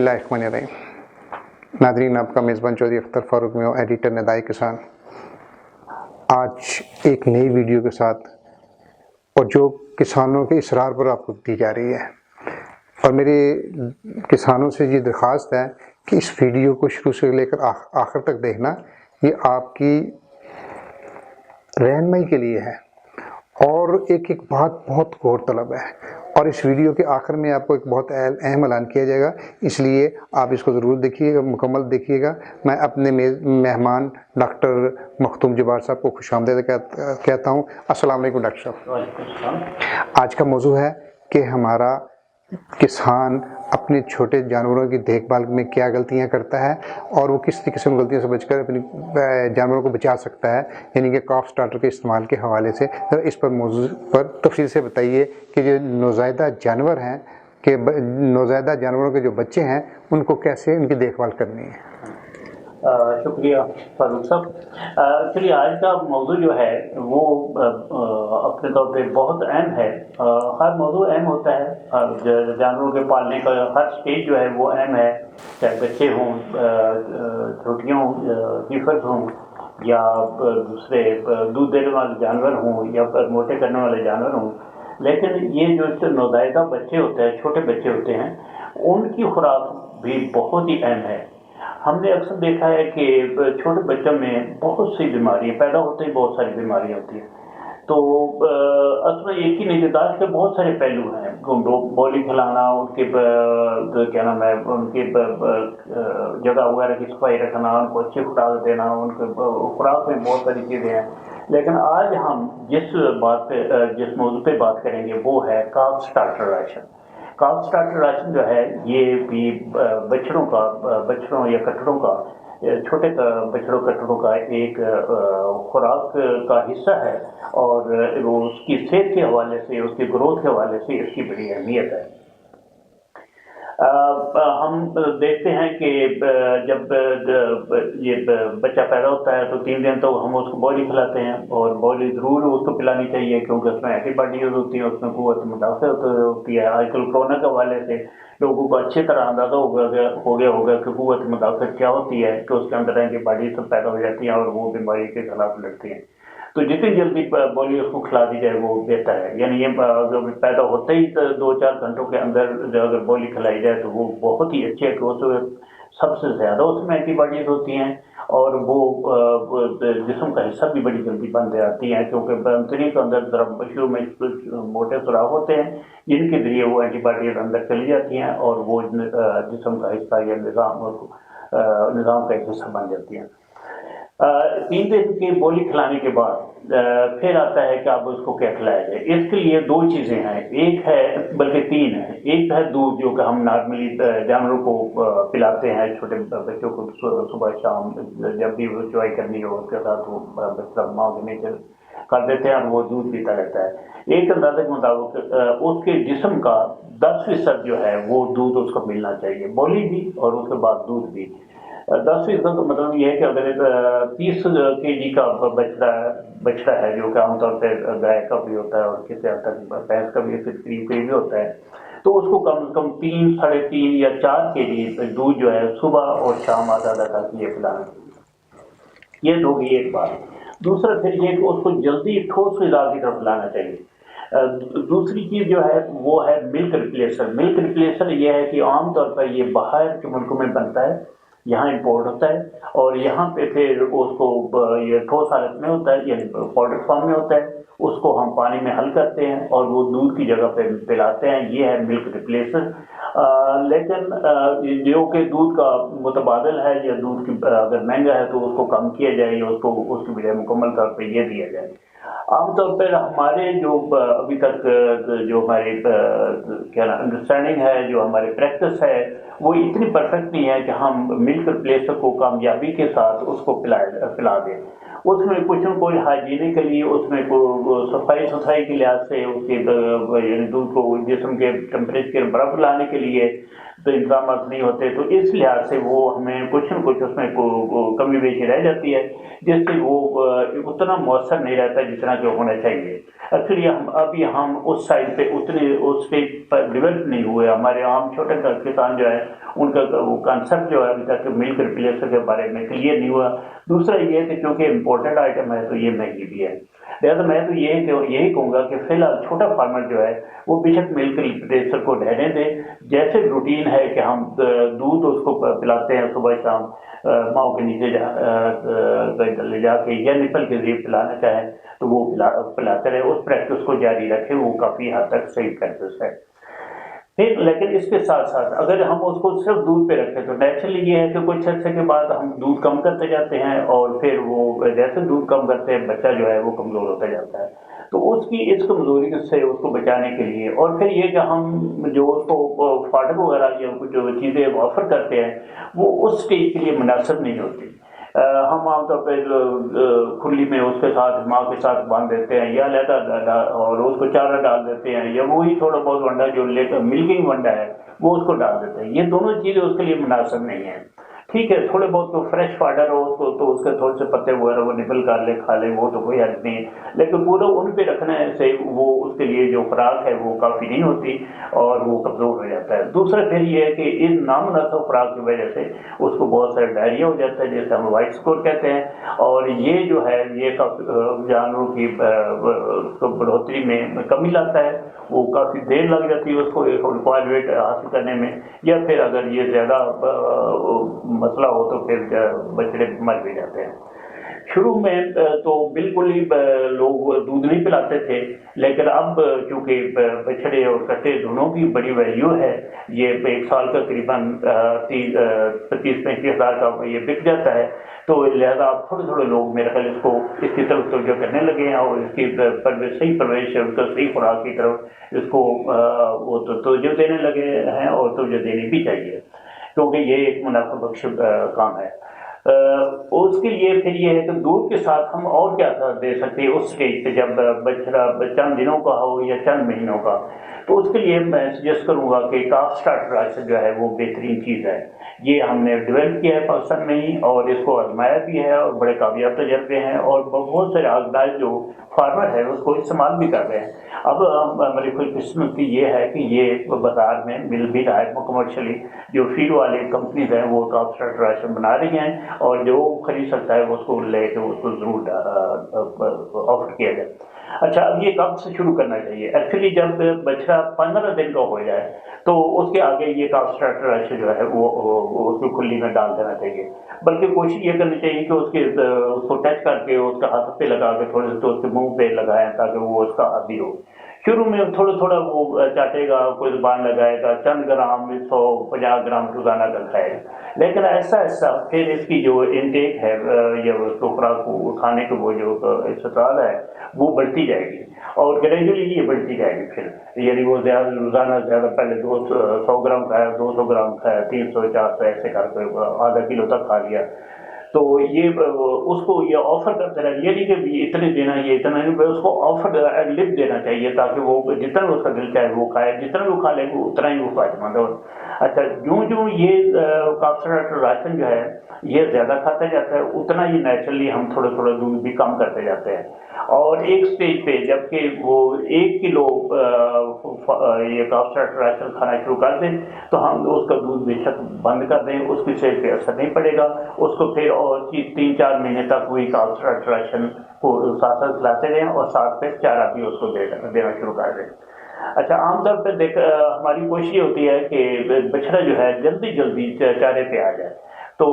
बिस्मिल्लाहिर्रहमानिर्रहीम। नाज़रीन, आपका मेज़बान चौधरी अख्तर फ़ारूक में एडिटर नदाई किसान आज एक नई वीडियो के साथ, और जो किसानों के इसरार पर आपको दी जा रही है। और मेरे किसानों से ये दरख्वास्त है कि इस वीडियो को शुरू से लेकर आखिर तक देखना। ये आपकी रहनुमाई के लिए है और एक एक बात बहुत गौर तलब है। और इस वीडियो के आखिर में आपको एक बहुत अहम ऐलान किया जाएगा, इसलिए आप इसको ज़रूर देखिएगा, मुकम्मल देखिएगा। मैं अपने मेहमान डॉक्टर मखदूम जब्बार साहब को खुशामदीद कहता हूँ। अस्सलाम वालेकुम डॉक्टर साहब। आज का मौजू है कि हमारा किसान अपने छोटे जानवरों की देखभाल में क्या गलतियां करता है और वो किस तरीके से उन गलतियों से बचकर अपनी जानवरों को बचा सकता है, यानी कि कॉफ स्टार्टर के इस्तेमाल के हवाले से। तो इस पर मौजू पर तफसील से बताइए कि जो नौज़ायदा जानवर हैं, कि नौज़ायदा जानवरों के जो बच्चे हैं, उनको कैसे उनकी देखभाल करनी है। शुक्रिया फारूक साहब। चलिए, आज का मौजू जो है वो अपने तौर पे बहुत अहम है। हर मौजू अहम होता है। जानवरों के पालने का हर स्टेज जो है वो अहम है, चाहे बच्चे हों, छोटियाँ हों, हीफर्स हों, या दूसरे दूध देने वाले जानवर हों, या मोटे करने वाले जानवर हों। लेकिन ये जो नौज़ायदा बच्चे होते हैं, छोटे बच्चे होते हैं, उनकी खुराक भी बहुत ही अहम है। हमने अक्सर देखा है कि छोटे बच्चों में बहुत सी बीमारियां पैदा होते ही, बहुत सारी बीमारियां होती हैं। तो असल में एक ही निगहदाश्त के बहुत सारे पहलू हैं। बोली खिलाना, उनके क्या नाम है, उनकी जगह वगैरह की सफाई रखना, उनको अच्छी खुराक देना, उनके खुराक में बहुत सारी चीज़ें हैं। लेकिन आज हम जिस मौजू पे बात करेंगे वो है कॉफ स्टार्टर राशन। कॉफ स्टार्टर राशन जो है ये भी बछड़ों या कटड़ों का, छोटे बछड़ों कटड़ों का एक खुराक का हिस्सा है, और वो उसकी सेहत के हवाले से, उसकी ग्रोथ के हवाले से इसकी बड़ी अहमियत है। हम देखते हैं कि जब ये बच्चा पैदा होता है तो 3 दिन तो हम उसको बॉली खिलाते हैं, और बॉली ज़रूर उसको पिलानी चाहिए, क्योंकि उसमें एंटीबॉडीज होती हैं, उसमें क़ुव्वत मुदाफ़अत होती है। आजकल कोरोना के हवाले से लोगों को अच्छी तरह अंदाज़ा हो गया होगा कि क़ुव्वत मुदाफ़अत क्या होती है, कि उसके अंदर एंटीबॉडीज सब पैदा हो जाती हैं और वो बीमारी के खिलाफ लड़ती हैं। तो जितनी जल्दी बॉली उसको खिला दी जाए वो बेहतर है। यानी ये पैदा होते ही 2-4 घंटों के अंदर अगर बॉली खिलाई जाए तो वो बहुत ही अच्छी है, कि उसमें सबसे ज़्यादा उसमें एंटीबॉडीज होती हैं, और वो जिस्म का हिस्सा भी बड़ी जल्दी बन जाती हैं, क्योंकि अंतरी के अंदर शुरू में मोटे सुराख होते हैं जिनके ज़रिए वो एंटीबॉडीज अंदर चली जाती हैं, और वो जिस्म का हिस्सा या निज़ाम का एक हिस्सा बन जाती हैं। 3 दिन की बोली खिलाने के बाद फिर आता है कि अब उसको क्या खिलाया जाए। इसके लिए 2 चीज़ें हैं, एक है, बल्कि 3 है। एक है दूध, जो कि हम नॉर्मली जानवरों को पिलाते हैं, छोटे बच्चों को सुबह शाम जब भी वो चुवाई करनी हो उसके साथ वो बच्चा माँ के नीचे कर देते हैं और वो दूध पीता रहता है। एक अंदाजे के मुताबिक उसके जिस्म का 10% जो है वो दूध उसको मिलना चाहिए, बोली भी और उसके बाद दूध भी। 10% का मतलब ये है कि अगर 30 kg का बछड़ा है, जो कि आमतौर पर गाय का भी होता है और किसी हद तक भैंस का भी करीब भी होता है, तो उसको कम से कम 3, 3.5 या 4 kg दूध जो है सुबह और शाम आधा करके ये पिलाना। ये तो होगी एक बात। दूसरा फिर ये कि उसको जल्दी ठोस ग़िज़ा की तरफ लाना चाहिए। दूसरी चीज़ जो है वो है मिल्क रिप्लेसर। मिल्क रिप्लेसर ये है कि आमतौर पर ये बाहर के मुल्कों में बनता है, यहाँ इंपोर्ट होता है, और यहाँ पे फिर उसको ये ठोस हालत में होता है, यानी पाउडर फॉर्म में होता है। उसको हम पानी में हल करते हैं और वो दूध की जगह पे पिलाते हैं। ये है मिल्क रिप्लेसर। लेकिन जो कि दूध का मुतबादल है, या दूध की अगर महंगा है तो उसको कम किया जाए, या उसको उसकी बजाय मुकम्मल तौर पर ये दिया जाए। आमतौर पर हमारे जो अभी तक जो हमारी क्या ना अंडरस्टैंडिंग है, जो हमारी प्रैक्टिस है, वो इतनी परफेक्ट नहीं है कि हम मिल्क रिप्लेसर को कामयाबी के साथ उसको पिला दें। उसमें कुछ न कोई हाइजीनिक के लिए, उसमें कोई सफाई सुथराई के लिहाज से उसके दूध को जिस्म के टेम्परेचर बराबर लाने के लिए تو इंतजाम नहीं होते, तो इस लिहाज से वो हमें कुछ न कुछ उसमें कमी बेशी रह जाती है, जिससे वो उतना मौसर नहीं रहता जितना कि होना चाहिए। एक्चुअली हम उस साइड पे उतने उस पे डेवलप नहीं हुए। हमारे आम छोटे किसान जो है उनका वो कंसेप्ट जो है अभी तक मिल्क रिप्लेसर के बारे में क्लियर नहीं हुआ। दूसरा ये है कि क्योंकि इम्पोर्टेंट आइटम है तो ये महंगी भी है। लिहाजा मैं तो यही कहूँगा कि फिलहाल छोटा फार्मर जो है वो बेशक मिल्क रिप्लेसर को रहने दे। जैसे रूटीन है कि हम दूध उसको पिलाते हैं सुबह शाम माओ के नीचे ले जाके या निपल के जरिए पिलाना चाहें तो वो पिलाते रहे, उस प्रैक्टिस को जारी रखें, वो काफ़ी हद तक सही प्रैक्टिस है। फिर लेकिन इसके साथ साथ अगर हम उसको सिर्फ दूध पे रखें तो नेचुरली ये है कि कुछ अर्से के बाद हम दूध कम करते जाते हैं और फिर वो जैसे दूध कम करते हैं बच्चा जो है वो कमज़ोर होता जाता है। तो उसकी इस कमज़ोरी से उसको बचाने के लिए और फिर ये कि हम जो उसको फाटक वगैरह या कुछ जो चीज़ें ऑफर करते हैं वो उस स्टेज के लिए मुनासिब नहीं होती। हम आमतौर पर खुली में उसके साथ माँ के साथ बांध देते हैं या लहदा और उसको चारा डाल देते हैं या वही थोड़ा बहुत वंडा जो मिल्किंग वंडा है वो उसको डाल देते हैं। ये दोनों चीज़ें उसके लिए मुनासिब नहीं है। ठीक है, थोड़े बहुत तो फ्रेश फाडर हो उसको तो उसके थोड़े से पत्ते वगैरह वो निकल कर ले खा ले, वो तो कोई हर्ज नहीं है, लेकिन पूरा उन पे रखने से वो उसके लिए जो खुराक है वो काफ़ी नहीं होती और वो कमज़ोर हो जाता है। दूसरा फिर ये है कि इन नामुनासिब खुराक की वजह से उसको बहुत सारा डायरिया हो जाता है जिसे हम वाइट स्कोर कहते हैं, और ये जो है ये जानवरों की बढ़ोतरी में कमी लाता है। वो काफ़ी देर लग जाती है उसको रिक्वायर्ड वेट हासिल करने में, या फिर अगर ये ज़्यादा मसला हो तो फिर बछड़े मर भी जाते हैं। शुरू में तो बिल्कुल ही लोग दूध नहीं पिलाते थे, लेकिन अब चूँकि बछड़े और कट्टे दोनों की बड़ी वैल्यू है, ये एक साल का करीबन 25-35 हज़ार का ये बिक जाता है, तो लिहाजा अब थोड़े थोड़े लोग मेरे ख्याल इसकी तरफ तवज्जो करने लगे हैं और इसकी सही परवरिश है, उसका सही खुराक की तरफ इसको वो तवज्जो देने लगे हैं और तवज्जो देनी भी चाहिए, क्योंकि ये एक मुनाफा बख्श काम है। उसके लिए फिर ये है कि दूध के साथ हम और क्या दे सकते हैं उस स्टेज पे, जब बछड़ा चंद दिनों का हो या चंद महीनों का, तो उसके लिए मैं सजेस्ट करूँगा कि काफ स्टार्टर राशन जो है वो बेहतरीन चीज़ है। ये हमने डेवलप किया है पाकिस्तान में ही और इसको आजमाया भी है और बड़े कामयाब तजर्बे हैं और बहुत सारे आजमाइश जो फार्मर है उसको इस्तेमाल भी कर रहे हैं। अब हमारी खुशकिस्मती ये है कि ये बाज़ार में मिल भी रहा है, कमर्शली जो फीड वाले कंपनीज हैं वो काफ स्टार्टर राशन बना रही हैं और जो खरीद सकता है उसको लेके उसको ज़रूर ऑफर किया जाए। अच्छा, अब ये कब से शुरू करना चाहिए? एक्चुअली जब बछड़ा 15 दिन का हो जाए तो उसके आगे ये काफ स्टार्टर राशन जो है वो उसको खुली में डाल देना चाहिए, बल्कि कोशिश ये करनी चाहिए कि उसको टच करके उसका हाथ पे लगा के थोड़े से तो उसके मुंह पे लगाएं ताकि वो उसका आदी हो। शुरू में थोड़ा थोड़ा वो चाटेगा, कोई जुबान लगाएगा, चंद ग्राम 150 ग्राम रोजाना का खाएगा, लेकिन ऐसा ऐसा फिर इसकी जो इनटेक है या उसको खुराक को खाने के वो जो इस्तेमाल है वो बढ़ती जाएगी और ग्रेजुअली ये बढ़ती जाएगी। फिर यानी वो ज़्यादा रोजाना ज़्यादा पहले 100 ग्राम खाया, 200 ग्राम खाया, 300 400 ऐसे करके आधा किलो तक खा लिया, तो ये उसको ये ऑफर करते रहे, ये नहीं कि इतने देना ये इतना नहीं, उसको ऑफर लिप देना चाहिए ताकि वो जितना उसका दिल चाहे वो खाए, जितना वो खा लेगा उतना ही वो फायदेमंद हो। अच्छा, यूँ यूँ ये काफ स्टार्टर राशन जो है ये ज़्यादा खाता जाता है उतना ही नेचुरली हम थोड़ा थोड़ा दूध भी कम करते जाते हैं और एक स्टेज पे जबकि वो 1 किलो ये काफ स्टार्टर राशन खाना शुरू कर दें तो हम उसका दूध बेशक बंद कर दें, उसकी सेहत पे असर नहीं पड़ेगा, उसको फिर और 3-4 महीने तक वही काफ स्टार्टर राशन को साथ साथ खिलाते रहें और साथ पे चारा भी उसको देना शुरू कर दें। अच्छा, आमतौर पर हमारी कोशिश होती है कि बछड़ा जो है जल्दी जल्दी चारे पे आ जाए, तो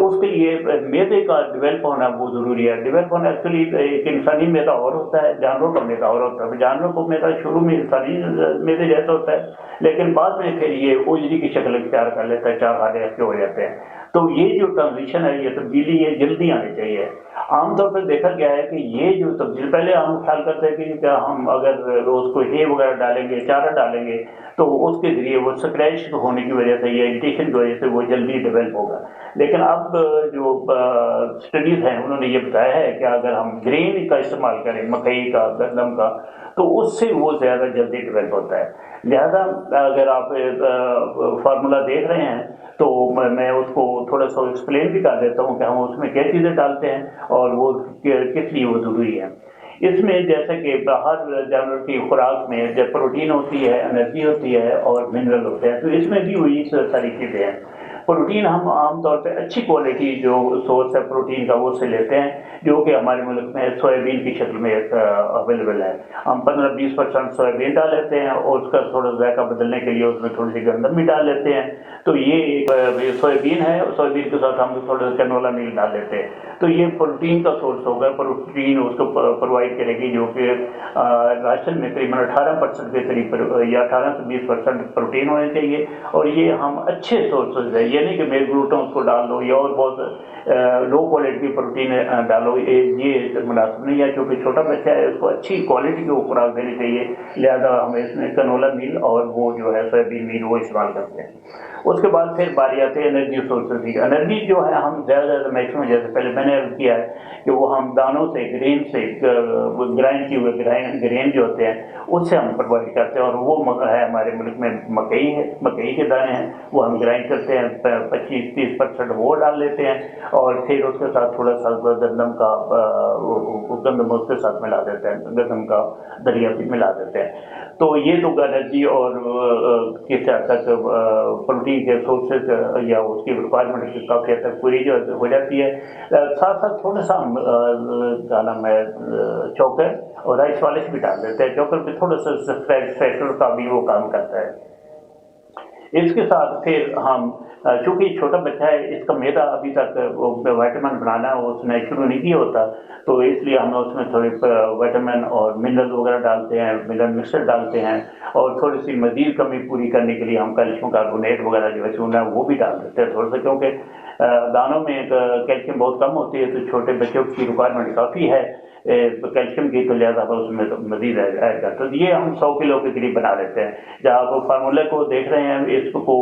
उसके लिए मैदे का डेवलप होना बहुत ज़रूरी है। डेवलप होना एक्चुअली एक इंसानी मैदा और होता है, जानवरों का मैदा और होता है। जानवरों को मैदा शुरू में इंसानी मैदे जैसा होता है, लेकिन बाद में फिर ये ओजरी की शक्ल इख्तियार कर लेता है, चार खाने ऐसे हो जाते हैं। تو یہ جو ٹرانزیشن ہے، یہ تبدیلی ہے جلدی آنی چاہیے. عام طور پر دیکھا گیا ہے کہ یہ جو تبدیلی، پہلے ہم خیال کرتے ہیں کہ کیا ہم اگر روز کو ہے وغیرہ ڈالیں گے، چارہ ڈالیں گے، تو اس کے ذریعے وہ اسکریچ ہونے کی وجہ سے یا اریٹیشن کی وجہ سے وہ جلدی ڈیولپ ہوگا. لیکن اب جو اسٹڈیز ہیں انہوں نے یہ بتایا ہے کہ اگر ہم گرین کا استعمال کریں، مکئی کا، گندم کا، تو اس سے وہ زیادہ جلدی ڈیولپ ہوتا ہے. لہذا اگر آپ فارمولا دیکھ رہے ہیں تو میں اس کو تھوڑا سا ایکسپلین بھی کر دیتا ہوں کہ ہم اس میں کیا چیزیں ڈالتے ہیں اور وہ کس لیے وہ ضروری ہے. اس میں جیسا کہ ہر جانور کی خوراک میں جب پروٹین ہوتی ہے، انرجی ہوتی ہے اور منرل ہوتے ہیں، تو اس میں بھی وہی ساری چیزیں ہیں. پروٹین ہم عام طور پہ اچھی کوالٹی جو سورس ہے پروٹین کا وہ سے لیتے ہیں، جو کہ ہمارے ملک میں سویابین کی شکل میں اویلیبل ہے. ہم 15-20% سویابین ڈال لیتے ہیں اور اس کا تھوڑا ذائقہ بدلنے کے لیے اس میں تھوڑی سی گندم بھی ڈال لیتے ہیں. تو یہ سویابین ہے، سویابین کے ساتھ ہم تھوڑا سا کنولا میل ڈال لیتے ہیں. تو یہ پروٹین کا سورس ہوگا. پروٹین اس کو پرووائڈ کرے گی، جو کہ راشن میں تقریباً 18% کے قریب یا 18 سے 20% پروٹین ہونے چاہیے. اور یہ ہم اچھے سورسز ہیں، یہ نہیں کہ میل گلوٹن اس کو ڈال دو یا اور بہت لو کوالٹی پروٹین ڈالو، یہ مناسب نہیں ہے. کیونکہ چھوٹا بچہ ہے، اس کو اچھی کوالٹی کی خوراک دینی چاہیے. لہذا ہم اس میں کنولا میل اور وہ جو ہے سویابین میل وہ استعمال کرتے ہیں. اس کے بعد پھر باری آتے ہیں انرجی سورسز کی. انرجی جو ہے ہم زیادہ زیادہ میکسیمم، جیسے پہلے میں نے عرض کیا ہے کہ وہ ہم دانوں سے، گرین سے، گرائنڈ کیے ہوئے گرین جو ہوتے ہیں اس سے ہم پرووائڈ کرتے ہیں. اور وہ ہے ہمارے ملک میں مکئی ہے، مکئی کے دانے ہیں، وہ ہم گرائنڈ کرتے ہیں، 25-30% وہ ڈال لیتے ہیں. اور پھر اس کے ساتھ تھوڑا سا گندم کا گندم اس کے ساتھ ملا دیتے ہیں، گندم کا دریا بھی ملا دیتے ہیں. تو یہ تو انرجی اور کس حد تک پروٹین کے سورسز یا اس کی ریکوائرمنٹ کافی حد تک پوری جو ہو جاتی ہے. ساتھ ساتھ تھوڑا سا ہم کیا نام ہے چوکر اور رائس والش بھی ڈال دیتے ہیں. چوکر پہ تھوڑا سا فیکٹر کا بھی وہ کام کرتا ہے. اس کے ساتھ پھر ہم، چونکہ چھوٹا بچہ ہے، اس کا میدا ابھی تک وائٹامن بنانا اس نے شروع نہیں کیا ہوتا، تو اس لیے ہم اس میں تھوڑے وائٹامن اور منرل وغیرہ ڈالتے ہیں، منرل مکسر ڈالتے ہیں. اور تھوڑی سی مزید کمی پوری کرنے کے لیے ہم کیلشیم کاربونیٹ وغیرہ جو ہے چونا وہ بھی ڈال دیتے ہیں تھوڑا سا. کیونکہ دانوں میں کیلشیم بہت کم ہوتی ہے، تو چھوٹے بچوں کی ریکوائرمنٹ کافی ہے کیلشیم کی، تو لہٰذا اس میں مزید ایڈ کرتے ہیں. تو یہ ہم 100 کلو کے قریب بنا لیتے ہیں. جب آپ فارمولے کو دیکھ رہے ہیں، اس کو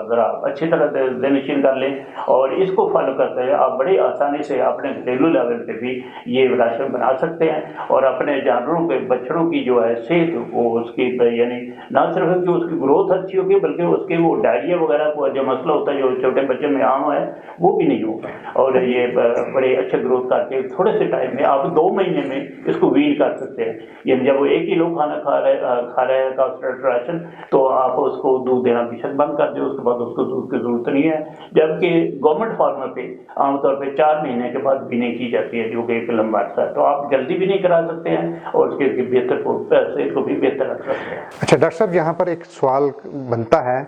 ذرا اچھی طرح ذہنشین کر لیں اور اس کو فالو کرتے ہیں، آپ بڑی آسانی سے اپنے گھریلو لیول پہ بھی یہ راشن بنا سکتے ہیں. اور اپنے جانوروں کے بچڑوں کی جو ہے صحت، وہ اس کی یعنی نہ صرف جو اس کی گروتھ اچھی ہوگی، بلکہ اس کے وہ ڈائریا وغیرہ کو جو مسئلہ ہوتا ہے جو چھوٹے بچے میں عام ہے وہ بھی نہیں ہوگا. اور یہ بڑے اچھے گروتھ کر کے تھوڑے سے ٹائم میں آپ 2 مہینے میں اس کو وین کر سکتے ہیں. یعنی جب وہ 1 کلو کھانا کھا رہے ہیں کانسنٹریٹ راشن، تو آپ اس کو دودھ دینا بیشک بند کر دیں. اس کے بعد اس کو دودھ کی ضرورت نہیں ہے. جبکہ گورنمنٹ فارمر پہ عام طور پہ 4 مہینے کے بعد ویننگ کی جاتی ہے، جو کہ ایک لمبا عرصہ ہے. تو آپ جلدی بھی نہیں کرا سکتے ہیں اور اس کے بہتر صحت کو بھی بہتر رکھ سکتے ہیں. اچھا ڈاکٹر صاحب، یہاں پر ایک سوال بنتا ہے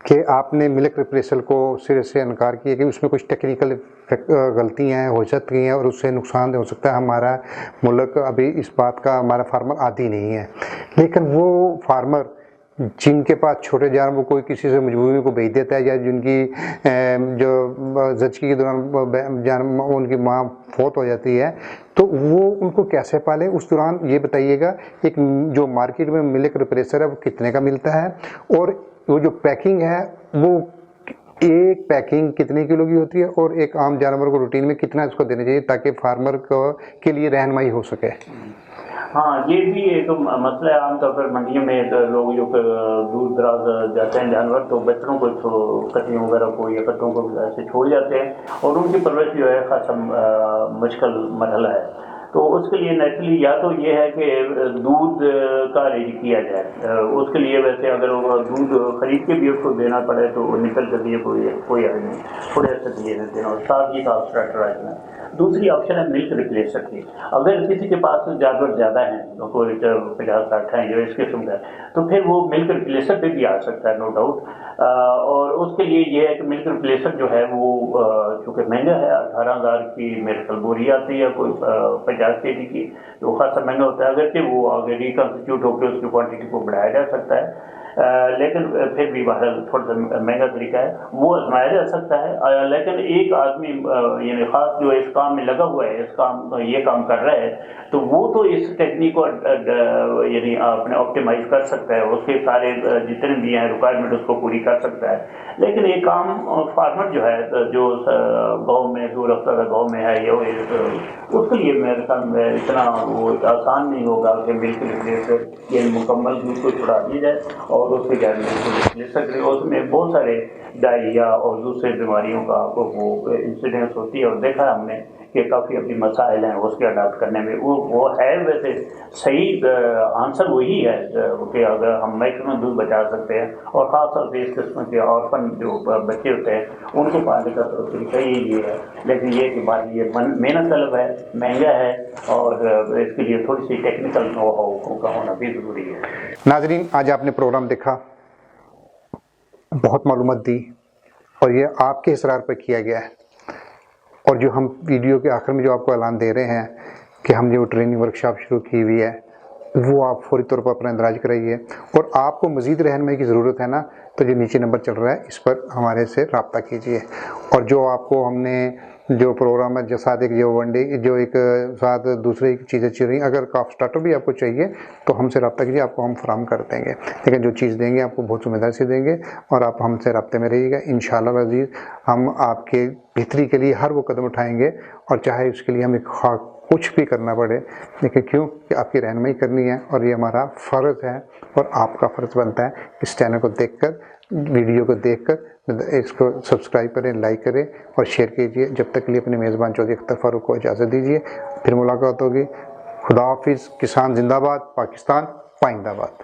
کہ آپ نے ملک ریپریسل کو سرے سے انکار کیا کہ اس میں کچھ ٹیکنیکل غلطیاں ہو سکتی ہیں اور اس سے نقصان ہو سکتا ہے. ہمارا ملک ابھی اس بات کا، ہمارا فارمر عادی نہیں ہے. لیکن وہ فارمر جن کے پاس چھوٹے جانور کوئی کسی سے مجبوری کو بیچ دیتا ہے، یا جن کی جو زچگی کے دوران ان کی ماں فوت ہو جاتی ہے، تو وہ ان کو کیسے پالیں؟ اس دوران یہ بتائیے گا، ایک جو مارکیٹ میں ملک ریپریسر ہے وہ کتنے کا ملتا ہے، اور وہ جو پیکنگ ہے وہ ایک پیکنگ کتنے کلو کی ہوتی ہے، اور ایک عام جانور کو روٹین میں کتنا اس کو دینا چاہیے تاکہ فارمر کے لیے رہنمائی ہو سکے؟ ہاں، یہ بھی ایک مسئلہ ہے. عام طور پر منڈیوں میں لوگ جو دور دراز جاتے ہیں جانور، تو بچوں کو کٹیوں وغیرہ کو یا کٹوں کو ایسے چھوڑ جاتے ہیں، اور ان کی پرورش جو ہے خاصا مشکل مرحلہ ہے. تو اس کے لیے نیچرلی یا تو یہ ہے کہ دودھ کا ارینج کیا جائے. اس کے لیے ویسے اگر وہ دودھ خرید کے بھی اس کو دینا پڑے تو نکل کے دیے کوئی حرج نہیں، تھوڑے سے دیے دینا، اور ساتھ ہی کا اسٹریٹرائزنا. دوسری آپشن ہے ملک ریپلیسر کی. اگر کسی کے پاس جانور زیادہ ہیں، کوئی 50-60 ہیں جو اس قسم کا ہے، تو پھر وہ ملک ریپلیسر پہ بھی آ سکتا ہے، نو ڈاؤٹ. اور اس کے لیے یہ ہے کہ ملک ریپلیسر جو ہے وہ چونکہ مہنگا ہے، 18,000 کی میرے خیال بوری آتی ہے، کوئی 50 kg کی، تو خاصا مہنگا ہوتا ہے. اگرچہ وہ آگے ریکنسٹیٹیوٹ ہو کے اس کی کوانٹٹی کو بڑھایا جا سکتا ہے، لیکن پھر بھی بہرحال تھوڑا سا مہنگا طریقہ ہے، وہ آزمایا جا سکتا ہے، لیکن ایک آدمی یعنی خاص جو اس کام میں لگا ہوا ہے، یہ کام کر رہا ہے، تو وہ تو اس ٹیکنیک کو یعنی اپنے آپٹیمائز کر سکتا ہے، اس کے سارے جتنے بھی ہیں ریکوائرمنٹ اس کو پوری کر سکتا ہے. لیکن ایک عام فارمر جو ہے، جو گاؤں میں دور افتادہ گاؤں میں ہے، اس کے لیے میرے خیال میں اتنا وہ آسان نہیں ہوگا کہ ملک ریپلیس یہ مکمل دودھ کو چھڑا دی جائے اور اس کے گھر میں لے سکتے. اس میں بہت سارے ڈائریا اور دوسرے بیماریوں کا وہ انسیڈنس ہوتی ہے، اور دیکھا ہم نے کہ کافی اپنی مسائل ہیں اس کے اڈاپٹ کرنے میں. وہ ہے ویسے صحیح آنسر وہی ہے کہ اگر ہم میکسیمم دودھ بچا سکتے ہیں، اور خاص طور سے اس قسم کے آرفن جو بچے ہوتے ہیں ان کو پالنے کا طریقہ یہ ہے. لیکن یہ کہ بات یہ محنت طلب ہے، مہنگا ہے، اور اس کے لیے تھوڑی سی ٹیکنیکل نو ہاؤ کا ہونا بھی ضروری ہے. ناظرین، آج آپ نے پروگرام دیکھا، بہت معلومات دی، اور یہ آپ کے اصرار پر کیا گیا ہے. اور جو ہم ویڈیو کے آخر میں جو آپ کو اعلان دے رہے ہیں کہ ہم جو ٹریننگ ورکشاپ شروع کی ہوئی ہے، وہ آپ فوری طور پر اپنا اندراج کرائیے. اور آپ کو مزید رہنمائی کی ضرورت ہے نا، تو جو نیچے نمبر چل رہا ہے اس پر ہمارے سے رابطہ کیجیے. اور جو آپ کو ہم نے جو پروگرام ہے، جو ساتھ ایک جو ون ڈے جو ایک ساتھ دوسری چیزیں چل رہی ہیں، اگر کاف اسٹارٹر بھی آپ کو چاہیے تو ہم سے رابطہ کیجیے، آپ کو ہم فراہم کر دیں گے. لیکن جو چیز دیں گے آپ کو بہت ذمہ داری سے دیں گے، اور آپ ہم سے رابطے میں رہیے گا. انشاءاللہ العزیز ہم آپ کے بہتری کے لیے ہر وہ قدم اٹھائیں گے، اور چاہے اس کے لیے ہمیں کچھ بھی کرنا پڑے، لیکن کیوں کہ آپ کی رہنمائی کرنی ہے، اور یہ ہمارا فرض ہے، اور آپ کا فرض بنتا ہے اس چینل کو دیکھ کر، ویڈیو کو دیکھ کر اس کو سبسکرائب کریں، لائک کریں اور شیئر کیجیے. جب تک کے لیے اپنے میزبان چودھری اختر فاروق کو اجازت دیجیے، پھر ملاقات ہوگی. خدا حافظ. کسان زندہ باد، پاکستان پائندہ باد.